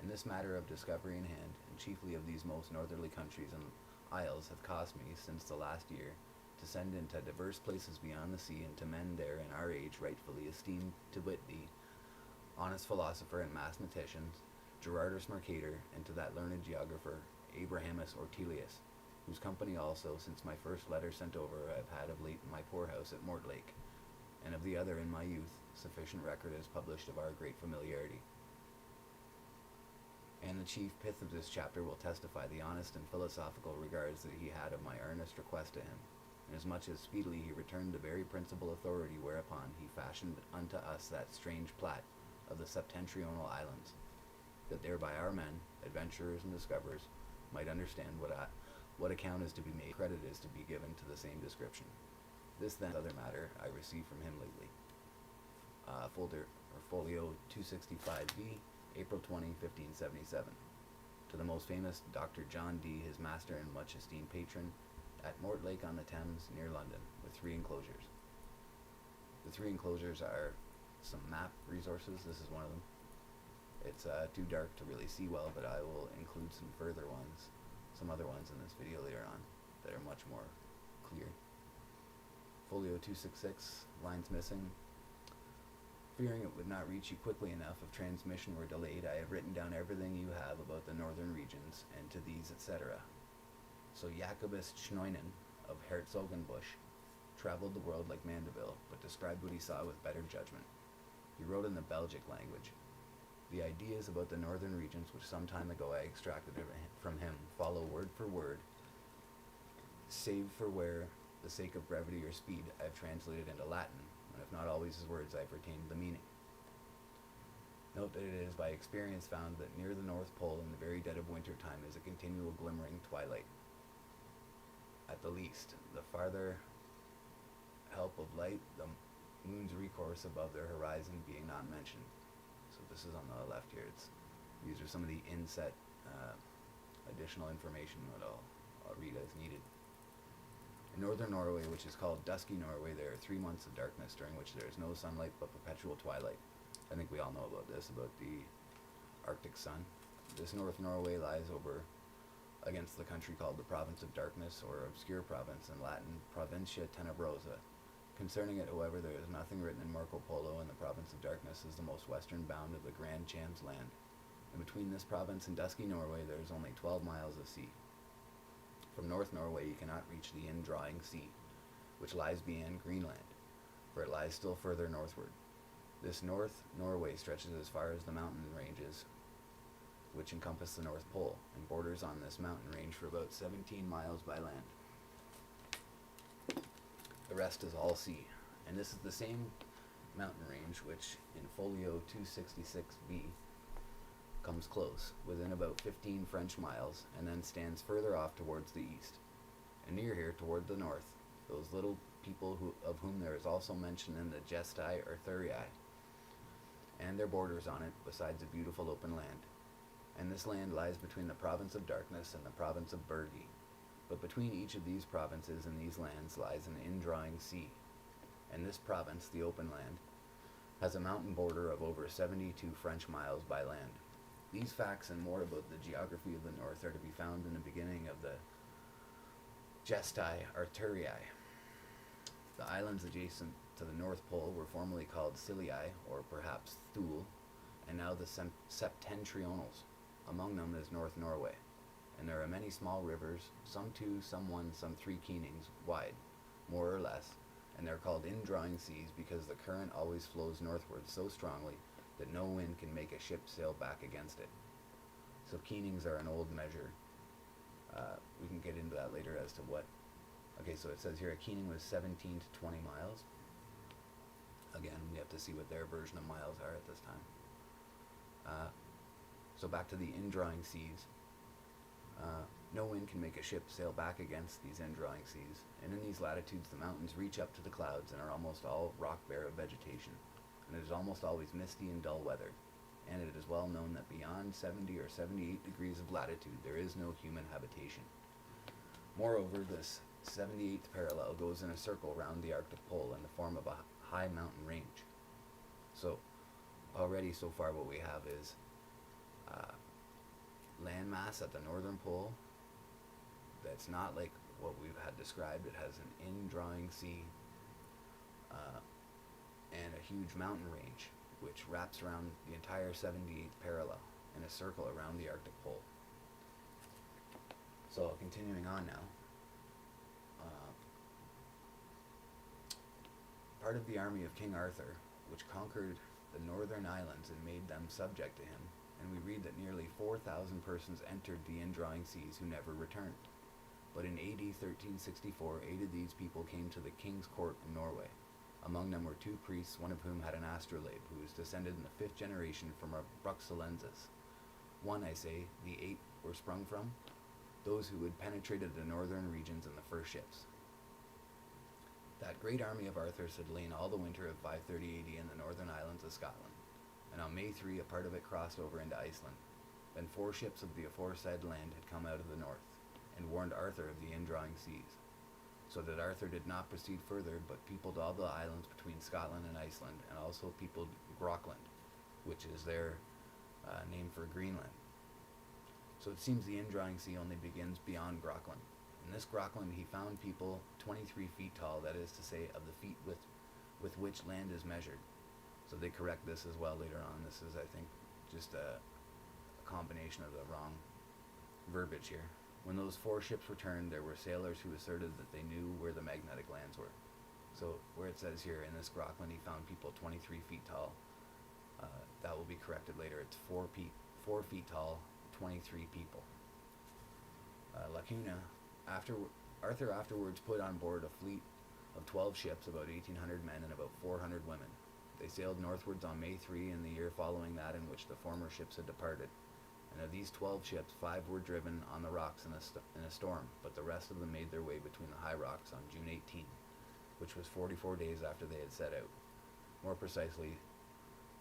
And this matter of discovery in hand, and chiefly of these most northerly countries and isles, hath cost me, since the last year, to send into divers places beyond the sea, and to men there in our age rightfully esteemed, to wit the honest philosopher and mathematician Gerardus Mercator, and to that learned geographer Abrahamus Ortelius, whose company also, since my first letter sent over, I have had of late in my poorhouse at Mortlake, and of the other in my youth, sufficient record is published of our great familiarity. And the chief pith of this chapter will testify the honest and philosophical regards that he had of my earnest request to him, inasmuch as speedily he returned the very principal authority whereupon he fashioned unto us that strange plat of the septentrional islands, that thereby our men, adventurers and discoverers, might understand what account is to be made, credit is to be given to the same description. This then other matter I received from him lately. Folio 265B, April 20, 1577. To the most famous Dr. John D., his master and much esteemed patron, at Mortlake on the Thames, near London, with 3 enclosures. The 3 enclosures are some map resources. This is one of them. It's too dark to really see well, but I will include some other ones in this video later on that are much more clear. Folio 266, lines missing. Fearing it would not reach you quickly enough if transmission were delayed, I have written down everything you have about the northern regions, and to these, etc. So Jacobus Schnoinen of Herzogenbusch traveled the world like Mandeville, but described what he saw with better judgment. He wrote in the Belgic language. The ideas about the northern regions, which some time ago I extracted from him, follow word for word, save for where, the sake of brevity or speed, I have translated into Latin, and if not always his words, I have retained the meaning. Note that it is by experience found that near the North Pole in the very dead of winter time is a continual glimmering twilight. At the least, the farther help of light, the moon's recourse above their horizon being not mentioned. So this is on the left here. These are some of the inset additional information that I'll read as needed. In northern Norway, which is called dusky Norway, there are 3 months of darkness during which there is no sunlight but perpetual twilight. I think we all know about this, about the Arctic sun. This North Norway lies over against the country called the Province of Darkness, or Obscure Province, in Latin, Provincia Tenebrosa. Concerning it, however, there is nothing written in Marco Polo, and the Province of Darkness is the most western bound of the Grand Cham's land. And between this province and dusky Norway there is only 12 miles of sea. From North Norway you cannot reach the indrawing sea, which lies beyond Greenland, for it lies still further northward. This North Norway stretches as far as the mountain ranges which encompass the North Pole, and borders on this mountain range for about 17 miles by land. The rest is all sea, and this is the same mountain range which, in folio 266b, comes close, within about 15 French miles, and then stands further off towards the east. And near here, toward the north, those little people of whom there is also mention in the Gestae or Thurii, and their borders on it, besides a beautiful open land. And this land lies between the province of Darkness and the province of Burgi. But between each of these provinces and these lands lies an indrawing sea. And this province, the open land, has a mountain border of over 72 French miles by land. These facts and more about the geography of the north are to be found in the beginning of the Gestae or Thurii. The islands adjacent to the North Pole were formerly called Scilii, or perhaps Thule, and now the Septentrionals. Among them is North Norway, and there are many small rivers, some 2, some 1, some 3 keenings wide, more or less, and they're called indrawing seas because the current always flows northward so strongly that no wind can make a ship sail back against it. So keenings are an old measure. We can get into that later as to what. Okay, so it says here a keening was 17 to 20 miles. Again, we have to see what their version of miles are at this time. So back to the indrawing seas. No wind can make a ship sail back against these indrawing seas, and in these latitudes the mountains reach up to the clouds and are almost all rock bare of vegetation, and it is almost always misty and dull weather, and it is well known that beyond 70 or 78 degrees of latitude there is no human habitation. Moreover, this 78th parallel goes in a circle round the Arctic Pole in the form of a high mountain range. So already so far what we have is mass at the northern pole that's not like what we've had described. It has an indrawing sea uh, and a huge mountain range which wraps around the entire 78th parallel in a circle around the Arctic Pole. So continuing on now, part of the army of King Arthur, which conquered the northern islands and made them subject to him, and we read that nearly 4,000 persons entered the indrawing seas who never returned. But in AD 1364, 8 of these people came to the king's court in Norway. Among them were 2 priests, one of whom had an astrolabe, who was descended in the 5th generation from a Bruxellensis. One, I say, the 8 were sprung from, those who had penetrated the northern regions in the first ships. That great army of Arthur's had lain all the winter of 530 AD in the northern islands of Scotland, and on May 3 a part of it crossed over into Iceland. Then 4 ships of the aforesaid land had come out of the north, and warned Arthur of the indrawing seas, so that Arthur did not proceed further, but peopled all the islands between Scotland and Iceland, and also peopled Groenland, which is their name for Greenland. So it seems the indrawing sea only begins beyond Groenland. In this Groenland he found people 23 feet tall, that is to say, of the feet with which land is measured. So they correct this as well later on. This is, I think, just a combination of the wrong verbiage here. When those 4 ships returned, there were sailors who asserted that they knew where the magnetic lands were. So where it says here, in this Groenland he found people 23 feet tall, that will be corrected later. It's 4 feet tall, 23 people. Lacuna, Arthur afterwards put on board a fleet of 12 ships, about 1,800 men and about 400 women. They sailed northwards on May 3 in the year following that in which the former ships had departed. And of these 12 ships, 5 were driven on the rocks in a storm, but the rest of them made their way between the high rocks on June 18, which was 44 days after they had set out. More precisely,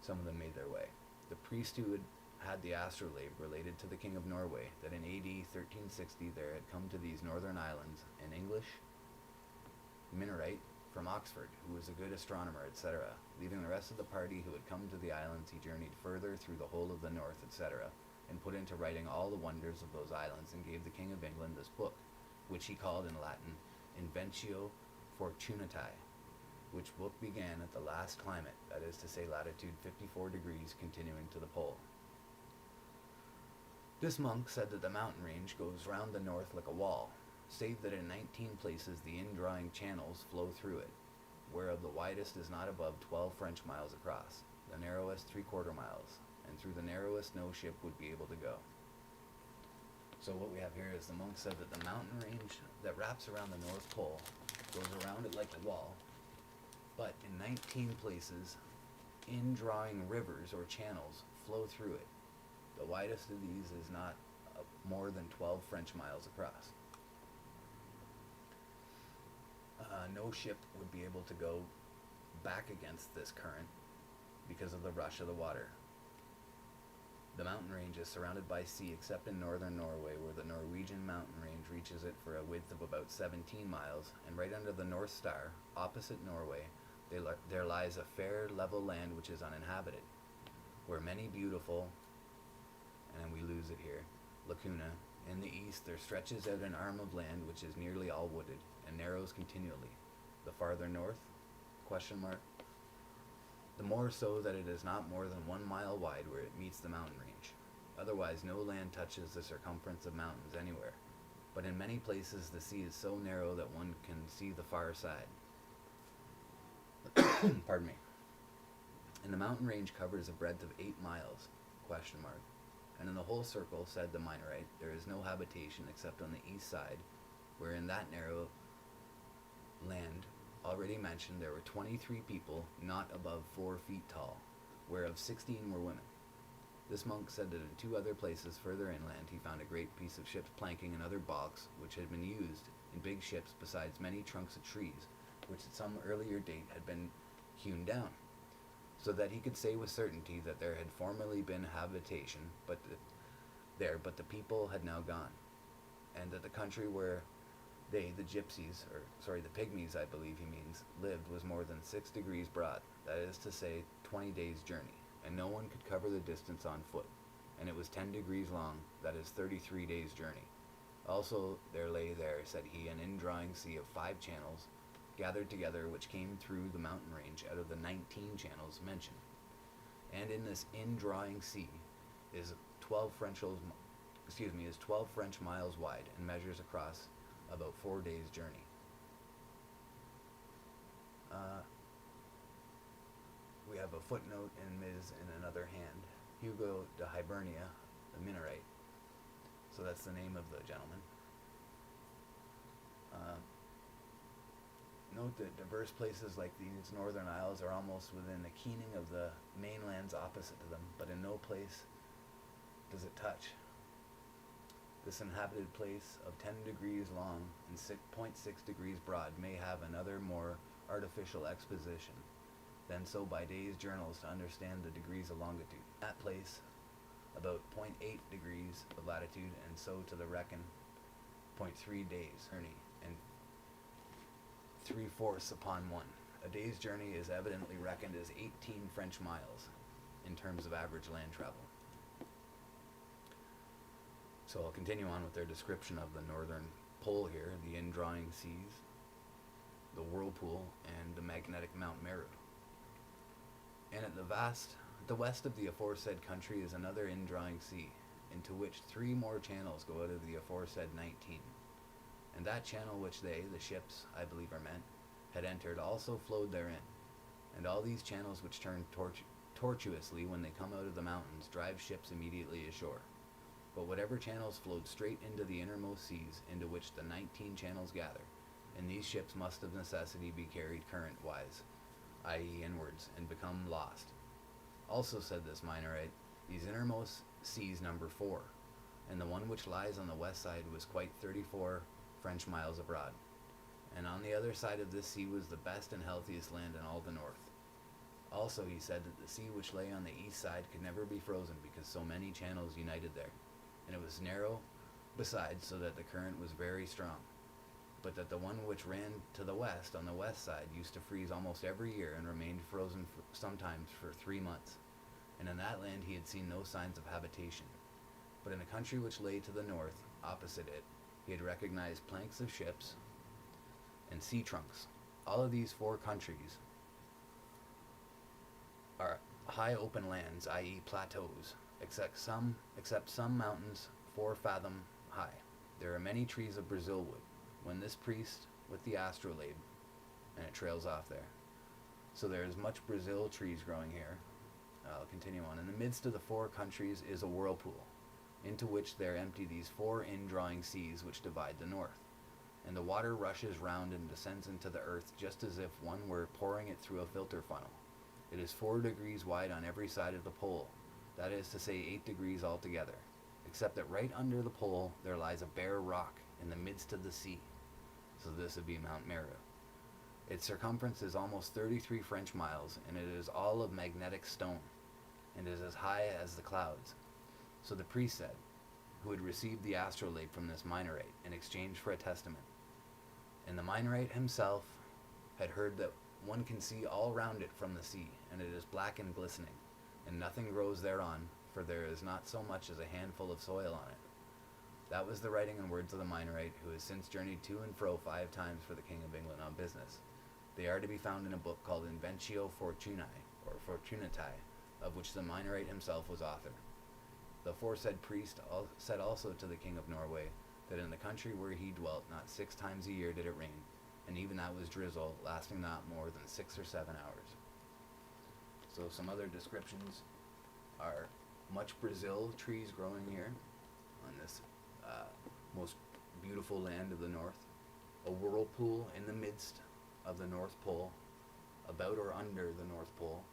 some of them made their way. The priest who had the astrolabe related to the King of Norway that in AD 1360 there had come to these northern islands an English Minorite from Oxford, who was a good astronomer, etc. Leaving the rest of the party who had come to the islands, he journeyed further through the whole of the north, etc., and put into writing all the wonders of those islands, and gave the King of England this book, which he called in Latin Inventio Fortunatae, which book began at the last climate, that is to say latitude 54 degrees, continuing to the pole. This monk said that the mountain range goes round the north like a wall, save that in 19 places the indrawing channels flow through it, whereof the widest is not above 12 French miles across, the narrowest 3/4 miles, and through the narrowest no ship would be able to go. So what we have here is the monk said that the mountain range that wraps around the North Pole goes around it like a wall, but in 19 places indrawing rivers or channels flow through it. The widest of these is not more than 12 French miles across. No ship would be able to go back against this current because of the rush of the water. The mountain range is surrounded by sea except in northern Norway, where the Norwegian mountain range reaches it for a width of about 17 miles, and right under the North Star, opposite Norway, there lies a fair level land which is uninhabited, where many beautiful, and we lose it here, Lacuna. In the east there stretches out an arm of land which is nearly all wooded, and narrows continually. The farther north, the more so that it is not more than 1 mile wide where it meets the mountain range. Otherwise no land touches the circumference of mountains anywhere, but in many places the sea is so narrow that one can see the far side. Pardon me. And the mountain range covers a breadth of 8 miles, and in the whole circle, said the Minorite, there is no habitation except on the east side, where in that narrow land already mentioned there were 23 people not above 4 feet tall, whereof 16 were women. This monk said that in 2 other places further inland he found a great piece of ship's planking and other balks which had been used in big ships, besides many trunks of trees which at some earlier date had been hewn down, so that he could say with certainty that there had formerly been habitation but the people had now gone, and that the country where they, the pygmies, I believe he means, lived was more than 6 degrees broad, that is to say 20 days' journey, and no one could cover the distance on foot, and it was 10 degrees long, that is 33 days' journey. Also there lay there, said he, an indrawing sea of 5 channels, gathered together, which came through the mountain range out of the 19 channels mentioned. And in this indrawing sea is 12 French miles wide, and measures across about 4 days' journey. We have a footnote in Ms. in another hand. Hugo de Hibernia, the Minorite. So that's the name of the gentleman. Note that diverse places like these northern isles are almost within the keening of the mainlands opposite to them, but in no place does it touch. This inhabited place of 10 degrees long and 6.6 degrees broad may have another more artificial exposition than so by days' journals to understand the degrees of longitude. That place about 0.8 degrees of latitude, and so to the reckon 0.3 days journey, and 3/4 upon 1. A day's journey is evidently reckoned as 18 French miles in terms of average land travel. So I'll continue on with their description of the northern pole here, the indrawing seas, the whirlpool, and the magnetic Mount Meru. And at the west of the aforesaid country is another indrawing sea, into which 3 more channels go out of the aforesaid 19. And that channel which they, the ships, I believe are meant, had entered, also flowed therein. And all these channels which turn tortuously when they come out of the mountains, drive ships immediately ashore. But whatever channels flowed straight into the innermost seas, into which the 19 channels gather, and these ships must of necessity be carried current-wise, i.e. inwards, and become lost. Also, said this Minorite, these innermost seas number 4, and the one which lies on the west side was quite 34 French miles abroad. And on the other side of this sea was the best and healthiest land in all the north. Also he said that the sea which lay on the east side could never be frozen, because so many channels united there, and it was narrow besides, so that the current was very strong. But that the one which ran to the west, on the west side, used to freeze almost every year, and remained frozen sometimes for 3 months. And in that land he had seen no signs of habitation. But in a country which lay to the north, opposite it, he had recognized planks of ships and sea trunks. All of these 4 countries are high open lands, i.e. plateaus, except some mountains 4 fathom high. There are many trees of Brazil wood. When this priest with the astrolabe, and it trails off there. So there is much Brazil trees growing here. I'll continue on. In the midst of the 4 countries is a whirlpool, into which there empty these 4 indrawing seas which divide the north. And the water rushes round and descends into the earth, just as if one were pouring it through a filter funnel. It is 4 degrees wide on every side of the pole, that is to say 8 degrees altogether, except that right under the pole there lies a bare rock in the midst of the sea. So this would be Mount Meru. Its circumference is almost 33 French miles, and it is all of magnetic stone, and is as high as the clouds. So the priest said, who had received the astrolabe from this Minorite in exchange for a testament. And the Minorite himself had heard that one can see all round it from the sea, and it is black and glistening, and nothing grows thereon, for there is not so much as a handful of soil on it. That was the writing and words of the Minorite, who has since journeyed to and fro 5 times for the King of England on business. They are to be found in a book called Inventio Fortunae, or Fortunatae, of which the Minorite himself was author. The aforesaid priest said also to the King of Norway, that in the country where he dwelt not 6 times a year did it rain, and even that was drizzle, lasting not more than 6 or 7 hours. So some other descriptions are much Brazil trees growing here on this most beautiful land of the north, a whirlpool in the midst of the North Pole, about or under the North Pole,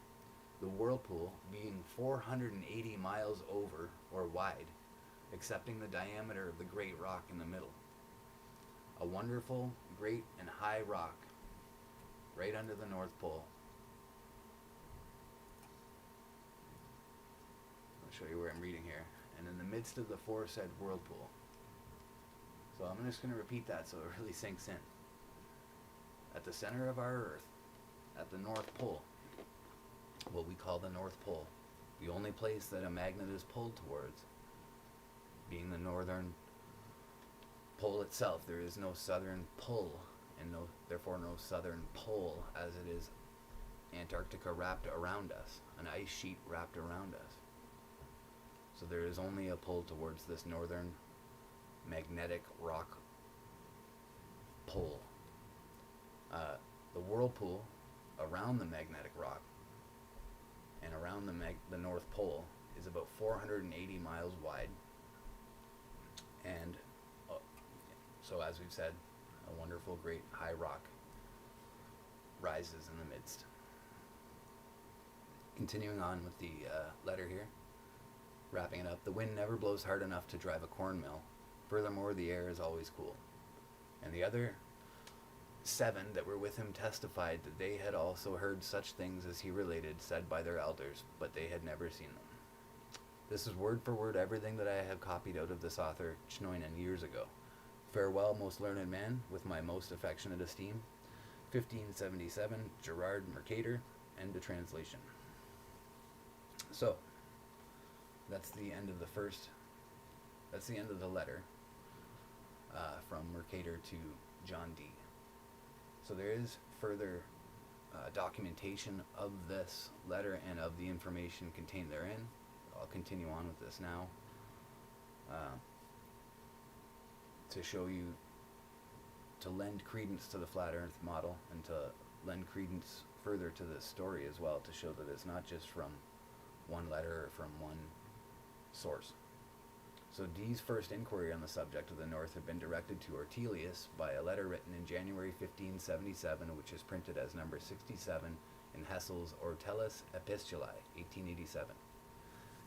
the whirlpool being 480 miles over or wide, excepting the diameter of the great rock in the middle. A wonderful, great, and high rock right under the North Pole. I'll show you where I'm reading here. And in the midst of the aforesaid whirlpool. So I'm just going to repeat that so it really sinks in. At the center of our Earth, at the North Pole, what we call the North Pole, the only place that a magnet is pulled towards, being the northern pole itself. There is no southern pull, and therefore no southern pole, as it is Antarctica wrapped around us, an ice sheet wrapped around us. So there is only a pull towards this northern magnetic rock pole. The whirlpool around the magnetic rock and around the North Pole is about 480 miles wide, and so, as we've said, a wonderful, great high rock rises in the midst. Continuing on with the letter here, wrapping it up, the wind never blows hard enough to drive a corn mill. Furthermore, the air is always cool. And the other 7 that were with him testified that they had also heard such things as he related said by their elders, but they had never seen them. This is word for word everything that I have copied out of this author Chnoinen years ago. Farewell, most learned man, with my most affectionate esteem. 1577, Gerard Mercator. End of translation. So, that's the end of the letter from Mercator to John Dee. So there is further documentation of this letter and of the information contained therein. I'll continue on with this now to show you, to lend credence to the Flat Earth model and to lend credence further to this story as well, to show that it's not just from one letter or from one source. So Dee's first inquiry on the subject of the North had been directed to Ortelius by a letter written in January 1577, which is printed as number 67 in Hessel's Ortelius Epistulae, 1887.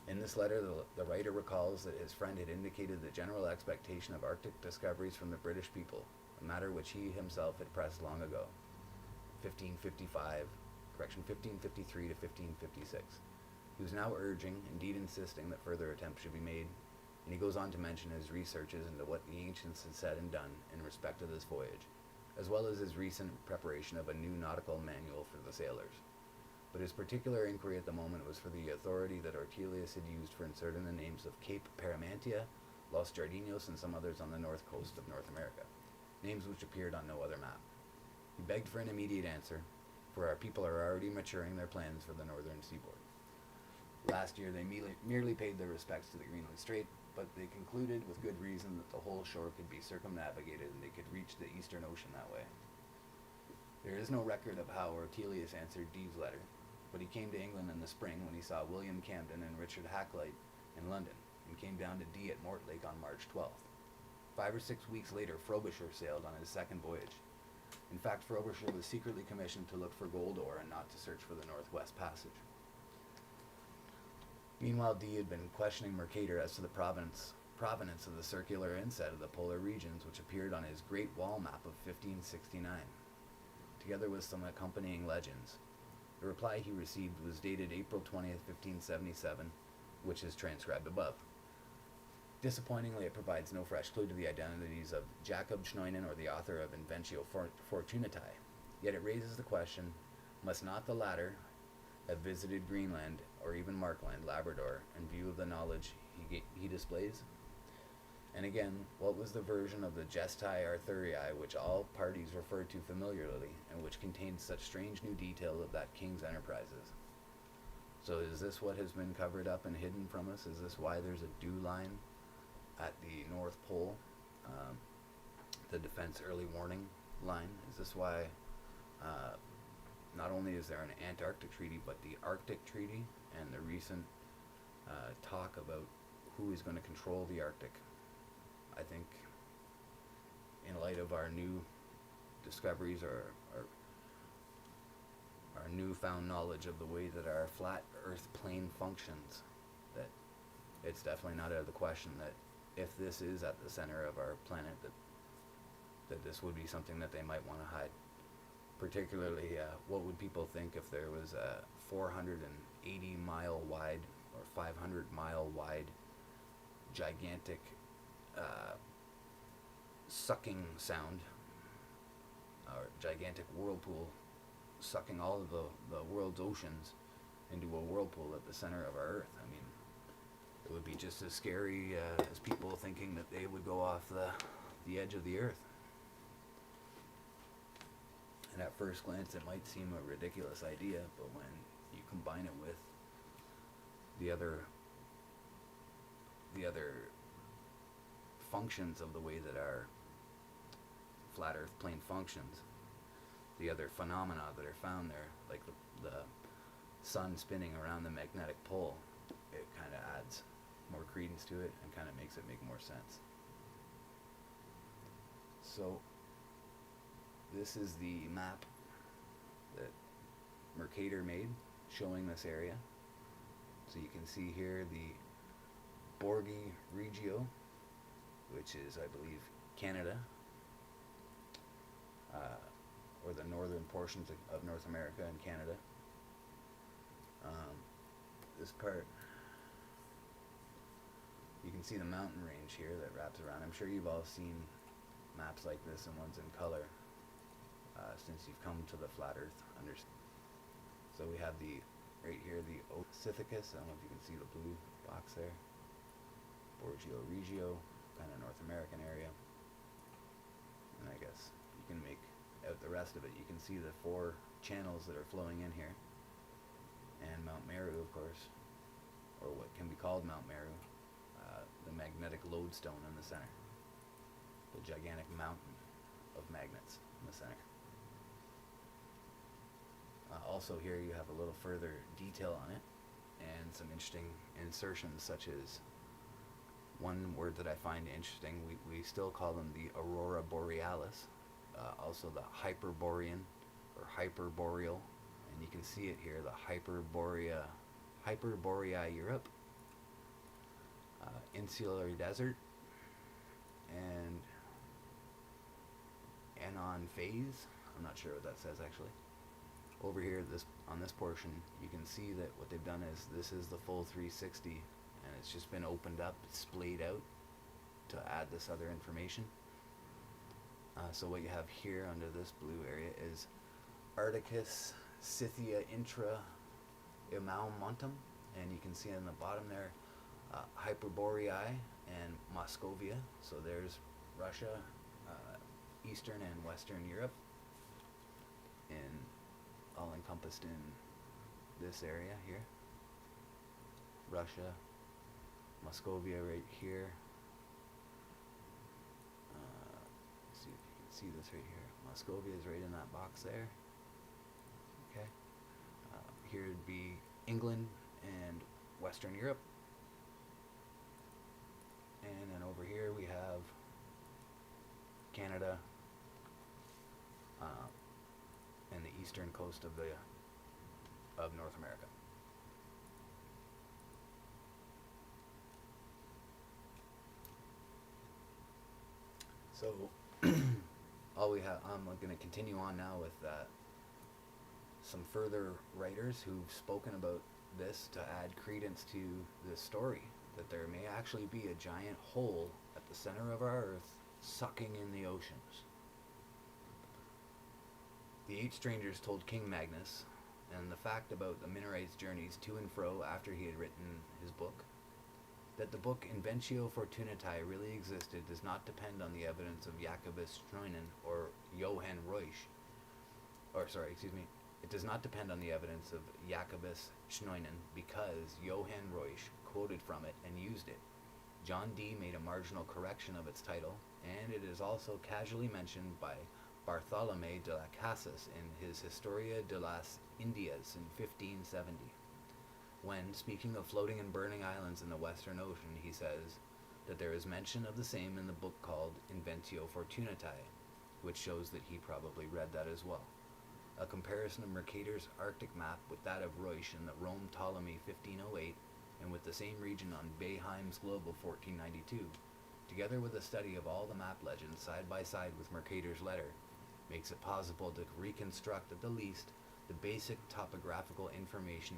In this letter, the writer recalls that his friend had indicated the general expectation of Arctic discoveries from the British people, a matter which he himself had pressed long ago, 1553 to 1556. He was now urging, indeed insisting, that further attempts should be made, and he goes on to mention his researches into what the ancients had said and done in respect to this voyage, as well as his recent preparation of a new nautical manual for the sailors. But his particular inquiry at the moment was for the authority that Ortelius had used for inserting the names of Cape Paramantia, Los Jardinos, and some others on the north coast of North America, names which appeared on no other map. He begged for an immediate answer, for our people are already maturing their plans for the northern seaboard. Last year they merely paid their respects to the Greenland Strait, but they concluded with good reason that the whole shore could be circumnavigated and they could reach the Eastern Ocean that way. There is no record of how Ortelius answered Dee's letter, but he came to England in the spring when he saw William Camden and Richard Hakluyt in London, and came down to Dee at Mortlake on March 12th. 5 or 6 weeks later, Frobisher sailed on his second voyage. In fact, Frobisher was secretly commissioned to look for gold ore and not to search for the Northwest Passage. Meanwhile, Dee had been questioning Mercator as to the provenance of the circular inset of the polar regions, which appeared on his Great Wall map of 1569, together with some accompanying legends. The reply he received was dated April 20th, 1577, which is transcribed above. Disappointingly, it provides no fresh clue to the identities of Jacob Chnoinen or the author of Inventio Fortunatae, yet it raises the question, must not the latter have visited Greenland or even Markland, Labrador, in view of the knowledge he displays? And again, what was the version of the Gestae Arthuriae which all parties referred to familiarly, and which contained such strange new detail of that king's enterprises? So is this what has been covered up and hidden from us? Is this why there's a dew line at the North Pole, the Defense Early Warning Line? Is this why not only is there an Antarctic Treaty, but the Arctic Treaty and the recent talk about who is going to control the Arctic? I think in light of our new discoveries or our newfound knowledge of the way that our flat Earth plane functions, that it's definitely not out of the question that if this is at the center of our planet, that this would be something that they might want to hide. Particularly, what would people think if there was a 480 mile wide or 500 mile wide gigantic sucking sound, or gigantic whirlpool sucking all of the world's oceans into a whirlpool at the center of our Earth. I mean, it would be just as scary as people thinking that they would go off the edge of the Earth. And at first glance, it might seem a ridiculous idea, but when you combine it with the other functions of the way that our flat Earth plane functions, the other phenomena that are found there, like the sun spinning around the magnetic pole, it kind of adds more credence to it and kind of makes it make more sense. So this is the map that Mercator made showing this area. So you can see here the Borghi Regio, which is, I believe, Canada, or the northern portions of North America and Canada. This part, you can see the mountain range here that wraps around. I'm sure you've all seen maps like this and ones in color since you've come to the flat Earth. So we have right here the Ocythicus. I don't know if you can see the blue box there. Borgio Regio, kind of North American area. And I guess you can make out the rest of it. You can see the 4 channels that are flowing in here. And Mount Meru, of course, or what can be called Mount Meru, the magnetic lodestone in the center. The gigantic mountain of magnets in the center. Also here you have a little further detail on it and some interesting insertions, such as one word that I find interesting. We still call them the Aurora Borealis, also the Hyperborean or Hyperboreal, and you can see it here, the Hyperborea Europe, Insular Desert, and Anon Phase. I'm not sure what that says actually. Over here, on this portion, you can see that what they've done is this is the full 360, and it's just been opened up, splayed out to add this other information. So what you have here under this blue area is Arcticus Scythia Intra Montum, and you can see on the bottom there Hyperboreae and Moscovia. So there's Russia, Eastern and Western Europe, and all encompassed in this area here. Russia, Moscovia right here. See if you can see this right here. Moscovia is right in that box there. Okay. Here would be England and Western Europe. And then over here we have Canada and the eastern coast of North America. So all we have, I'm going to continue on now with some further writers who've spoken about this to add credence to this story, that there may actually be a giant hole at the center of our Earth sucking in the oceans. The 8 strangers told King Magnus, and the fact about the Minnarite's journeys to and fro after he had written his book, that the book Inventio Fortunatae really existed does not depend on the evidence of Jacobus Schnoinen or Johann Reusch. It does not depend on the evidence of Jacobus Schnoinen because Johann Reusch quoted from it and used it. John Dee made a marginal correction of its title, and it is also casually mentioned by Bartholomé de las Casas in his Historia de las Indias in 1570. When, speaking of floating and burning islands in the Western Ocean, he says that there is mention of the same in the book called Inventio Fortunatae, which shows that he probably read that as well. A comparison of Mercator's Arctic map with that of Reusch in the Rome Ptolemy 1508, and with the same region on Beheim's globe of 1492, together with a study of all the map legends side by side with Mercator's letter, makes it possible to reconstruct at the least the basic topographical information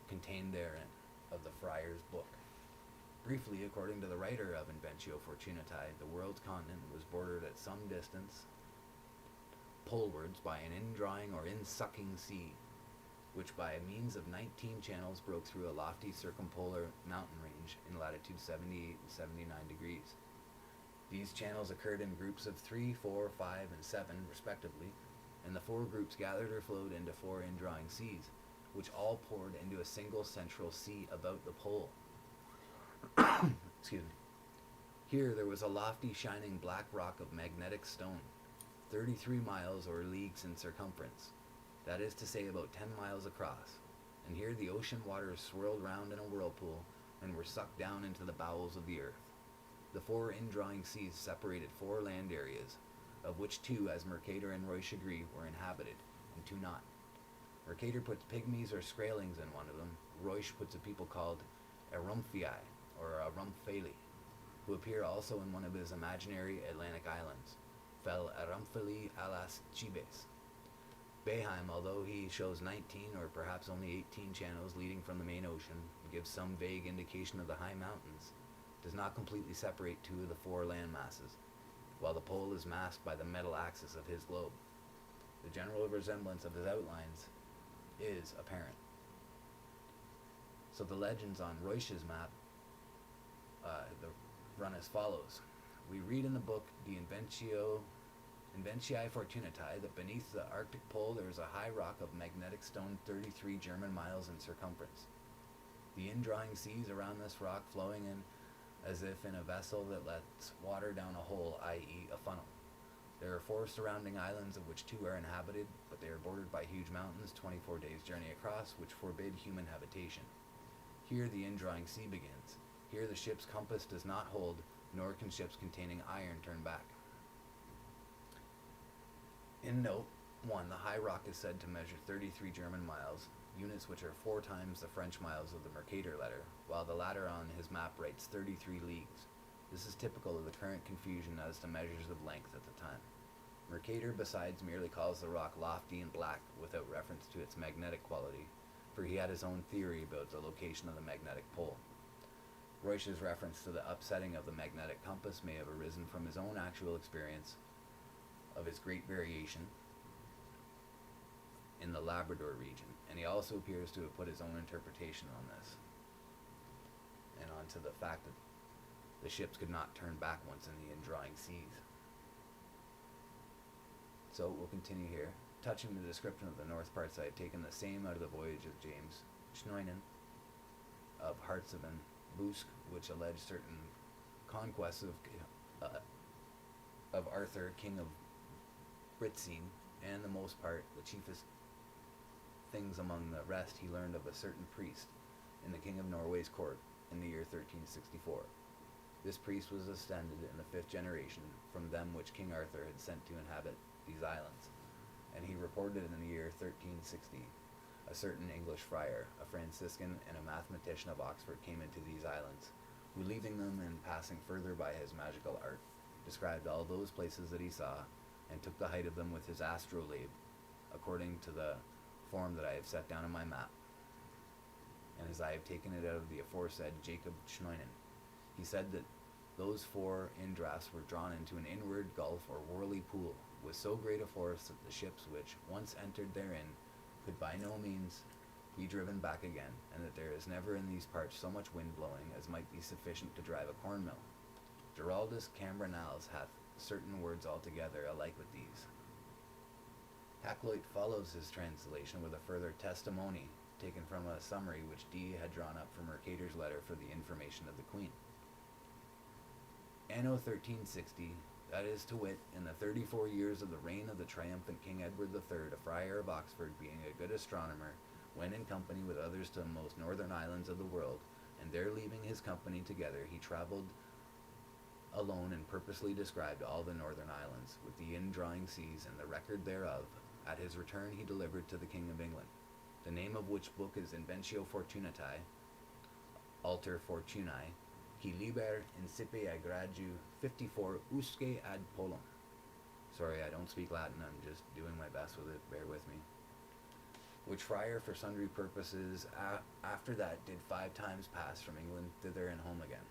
contained therein of the friar's book. Briefly, according to the writer of Inventio Fortunatae, the world's continent was bordered at some distance polewards by an indrawing or insucking sea, which by means of 19 channels broke through a lofty circumpolar mountain range in latitude 78 and 79 degrees. These channels occurred in groups of 3, 4, 5, and 7, respectively, and the four groups gathered or flowed into four indrawing seas, which all poured into a single central sea about the pole. Excuse me. Here there was a lofty, shining black rock of magnetic stone, 33 miles or leagues in circumference, that is to say about 10 miles across, and here the ocean waters swirled round in a whirlpool and were sucked down into the bowels of the earth. The four indrawing seas separated four land areas, of which two, as Mercator and Royce agree, were inhabited, and two not. Mercator puts pygmies or scralings in one of them. Royce puts a people called Arumphii, or Arumphali, who appear also in one of his imaginary Atlantic islands, Fel Arumphili alas Chibes. Beheim, although he shows 19 or perhaps only 18 channels leading from the main ocean, and gives some vague indication of the high mountains, does not completely separate two of the four land masses, while the pole is masked by the metal axis of his globe. The general resemblance of his outlines is apparent. So the legends on Royce's map run as follows. We read in the book De Inventiae Fortunatae that beneath the Arctic pole there is a high rock of magnetic stone 33 German miles in circumference. The indrawing seas around this rock flowing in as if in a vessel that lets water down a hole, i.e. a funnel. There are four surrounding islands, of which two are inhabited, but they are bordered by huge mountains 24 days' journey across, which forbid human habitation. Here the indrawing sea begins. Here the ship's compass does not hold, nor can ships containing iron turn back. In note 1, the high rock is said to measure 33 German miles, units which are 4 times the French miles of the Mercator letter, while the latter on his map writes 33 leagues. This is typical of the current confusion as to measures of length at the time. Mercator, besides, merely calls the rock lofty and black without reference to its magnetic quality, for he had his own theory about the location of the magnetic pole. Royce's reference to the upsetting of the magnetic compass may have arisen from his own actual experience of its great variation in the Labrador region, and he also appears to have put his own interpretation on this, and onto the fact that the ships could not turn back once in the indrawing seas. So we'll continue here. Touching the description of the north parts, I have taken the same out of the voyage of James Schnoinen of Hartseven, Busk, which alleged certain conquests of Arthur, king of Britsin, and the most part, the chiefest things among the rest, he learned of a certain priest in the king of Norway's court in the year 1364. This priest was descended in the 5th generation from them which King Arthur had sent to inhabit these islands, and he reported in the year 1360 a certain English friar, a Franciscan, and a mathematician of Oxford came into these islands, who, leaving them and passing further by his magical art, described all those places that he saw, and took the height of them with his astrolabe, according to the form that I have set down in my map, and as I have taken it out of the aforesaid Jacob Schnoinen. He said that those four indrafts were drawn into an inward gulf or whirly pool, with so great a force that the ships which once entered therein could by no means be driven back again, and that there is never in these parts so much wind blowing as might be sufficient to drive a corn mill. Giraldus Cambronales hath certain words altogether alike with these. Hakluyt follows his translation with a further testimony taken from a summary which Dee had drawn up from Mercator's letter for the information of the Queen. Anno 1360, that is to wit, in the 34 years of the reign of the triumphant King Edward III, a friar of Oxford, being a good astronomer, went in company with others to the most northern islands of the world, and there leaving his company together, he travelled alone and purposely described all the northern islands, with the indrawing seas and the record thereof. At his return he delivered to the King of England, the name of which book is Inventio Fortunatae, Alter Fortunae, qui liber incipe agradu 54 usque ad polum. Sorry, I don't speak Latin, I'm just doing my best with it, bear with me. Which friar for sundry purposes after that did 5 times pass from England thither and home again.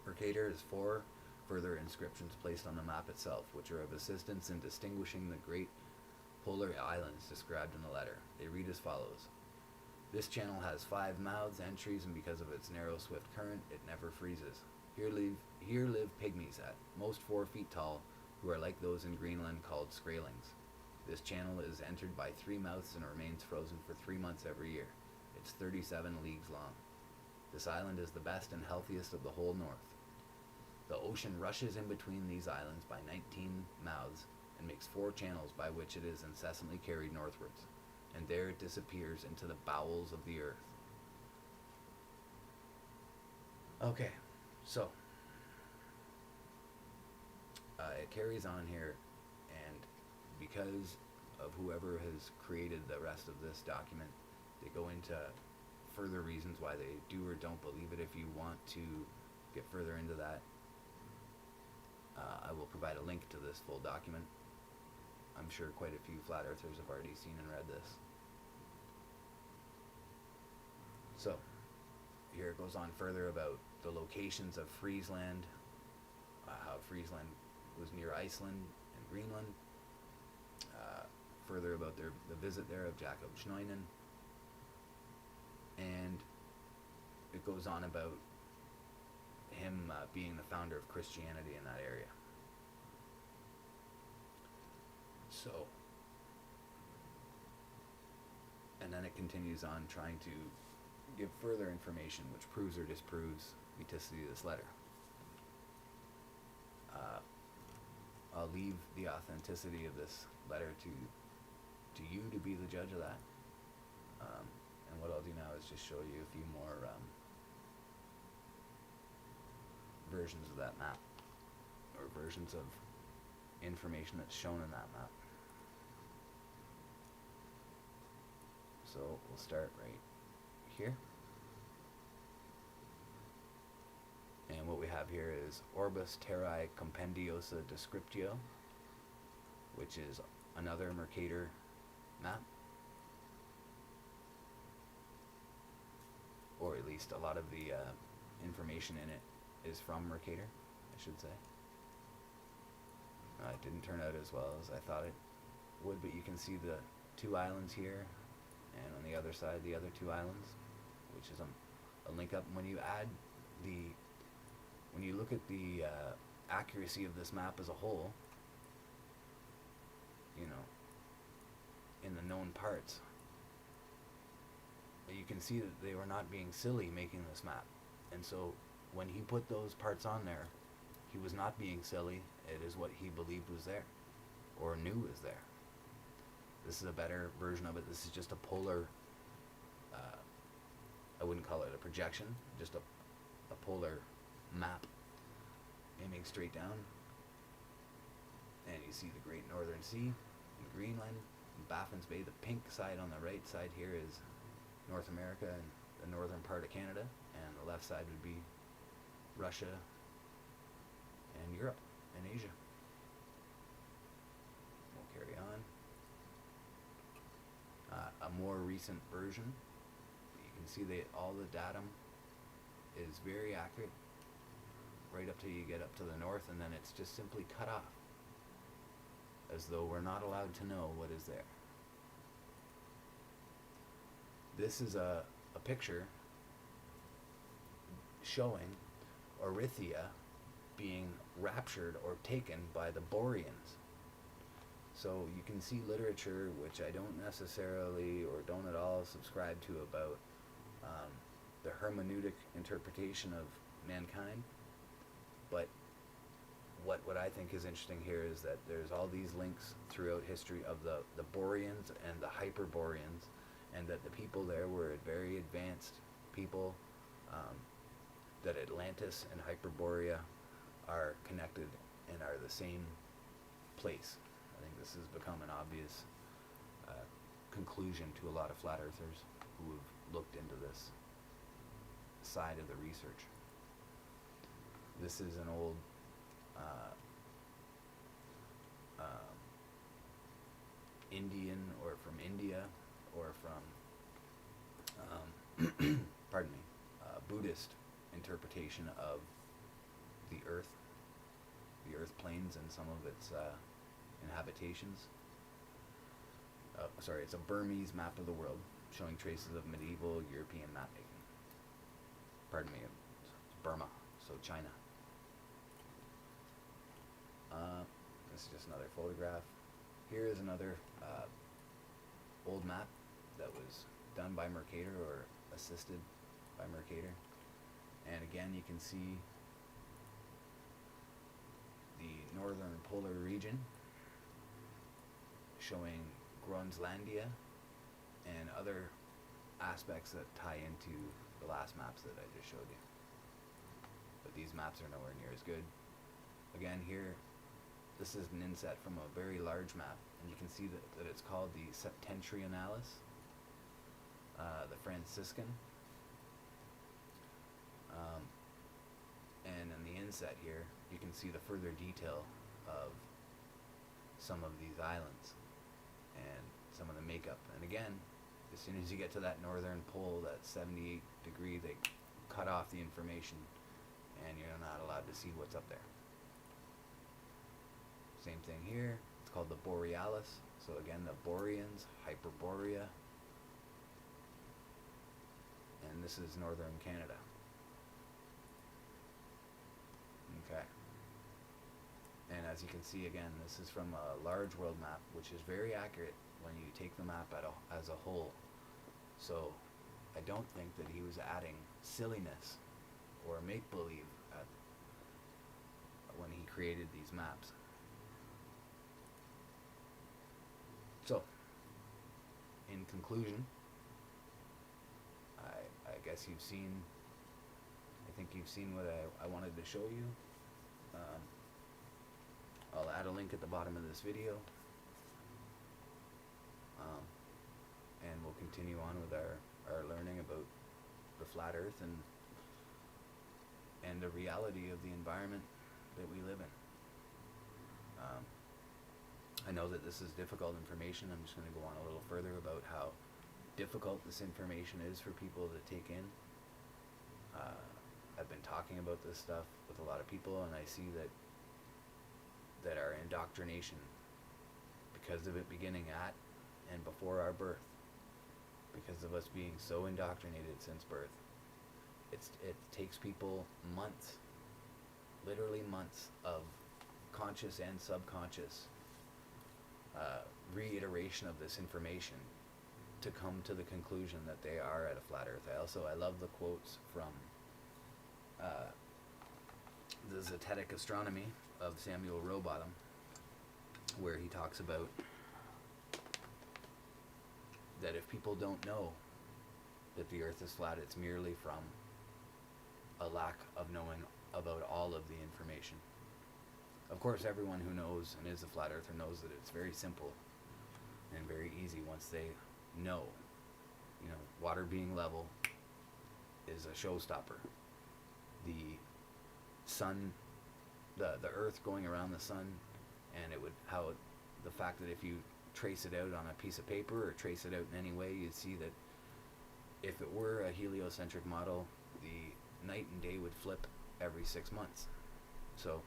Mercator has 4 further inscriptions placed on the map itself, which are of assistance in distinguishing the great polar islands described in the letter. They read as follows. This channel has 5 mouths, entries, and because of its narrow, swift current, it never freezes. Here live pygmies at most 4 feet tall, who are like those in Greenland called Skraelings. This channel is entered by 3 mouths and remains frozen for 3 months every year. It's 37 leagues long. This island is the best and healthiest of the whole north. The ocean rushes in between these islands by 19 mouths and makes 4 channels by which it is incessantly carried northwards, and there it disappears into the bowels of the earth. Okay, so it carries on here, and because of whoever has created the rest of this document, they go into further reasons why they do or don't believe it. If you want to get further into that, I will provide a link to this full document. I'm sure quite a few flat earthers have already seen and read this. So, here it goes on further about the locations of Friesland, how Friesland was near Iceland and Greenland, further about the visit there of Jacob Schneunen, and it goes on about him being the founder of Christianity in that area. So, and then it continues on trying to give further information which proves or disproves the authenticity of this letter. I'll leave the authenticity of this letter to you to be the judge of that. And what I'll do now is just show you a few more versions of that map, or versions of information that's shown in that map. So we'll start right here. And what we have here is Orbis Terrae Compendiosa Descriptio, which is another Mercator map. Or at least a lot of the information in it is from Mercator, I should say. It didn't turn out as well as I thought it would, but you can see the 2 islands here, and on the other side the other 2 islands, which is a link up. When you look at the accuracy of this map as a whole, you know, in the known parts, you can see that they were not being silly making this map. And so when he put those parts on there, he was not being silly. It is what he believed was there, or knew was there. This is a better version of it. This is just a polar, I wouldn't call it a projection, just a polar map aiming straight down. And you see the Great Northern Sea in Greenland, and Baffin's Bay. The pink side on the right side here is North America and the northern part of Canada, and the left side would be Russia and Europe and Asia. We'll carry on. A more recent version, you can see that all the datum is very accurate right up till you get up to the north, and then it's just simply cut off, as though we're not allowed to know what is there. This is a picture showing Erythia being raptured or taken by the Boreans. So you can see literature, which I don't necessarily or don't at all subscribe to, about the hermeneutic interpretation of mankind. But what I think is interesting here is that there's all these links throughout history of the Boreans and the Hyperboreans, and that the people there were very advanced people, that Atlantis and Hyperborea are connected and are the same place. I think this has become an obvious conclusion to a lot of flat earthers who have looked into this side of the research. This is an old Indian, or from India, or from pardon me, Buddhist interpretation of the earth planes and some of its inhabitations. It's a Burmese map of the world showing traces of medieval European map making. Pardon me, it's Burma, so China. This is just another photograph. Here is another old map that was done by Mercator or assisted by Mercator. And again, you can see the northern polar region showing Groenlandia and other aspects that tie into the last maps that I just showed you. But these maps are nowhere near as good. Again, here, this is an inset from a very large map, and you can see that it's called the Septentrionalis, the Franciscan. And in the inset here, you can see the further detail of some of these islands and some of the makeup. And again, as soon as you get to that northern pole, that 78 degree, they cut off the information and you're not allowed to see what's up there. Same thing here. It's called the Borealis. So again, the Boreans, Hyperborea. And this is northern Canada. Okay. And as you can see, again, this is from a large world map, which is very accurate when you take the map as a whole. So I don't think that he was adding silliness or make-believe when he created these maps. So, in conclusion, I guess you've seen, I think you've seen what I wanted to show you. I'll add a link at the bottom of this video. And we'll continue on with our learning about the flat earth and the reality of the environment that we live in. I know that this is difficult information. I'm just going to go on a little further about how difficult this information is for people to take in. I've been talking about this stuff with a lot of people, and I see that our indoctrination, because of it beginning at and before our birth, because of us being so indoctrinated since birth, it takes people months, literally months, of conscious and subconscious reiteration of this information to come to the conclusion that they are at a flat earth. I love the quotes from the Zetetic Astronomy of Samuel Rowbottom, where he talks about that if people don't know that the earth is flat, it's merely from a lack of knowing about all of the information. Of course, everyone who knows and is a flat earther knows that it's very simple and very easy once they know. You know, water being level is a showstopper. The sun, the earth going around the sun, and the fact that if you trace it out on a piece of paper or trace it out in any way, you'd see that if it were a heliocentric model, the night and day would flip every 6 months. So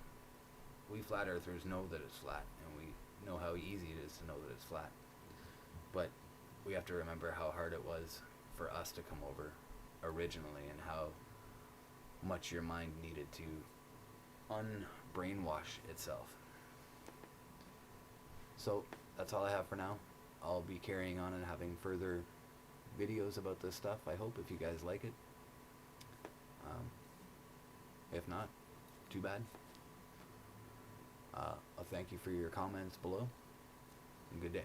we flat earthers know that it's flat, and we know how easy it is to know that it's flat. But we have to remember how hard it was for us to come over originally, and how much your mind needed to unbrainwash itself. So that's all I have for now. I'll be carrying on and having further videos about this stuff, I hope, if you guys like it. If not, too bad. I'll thank you for your comments below, and good day.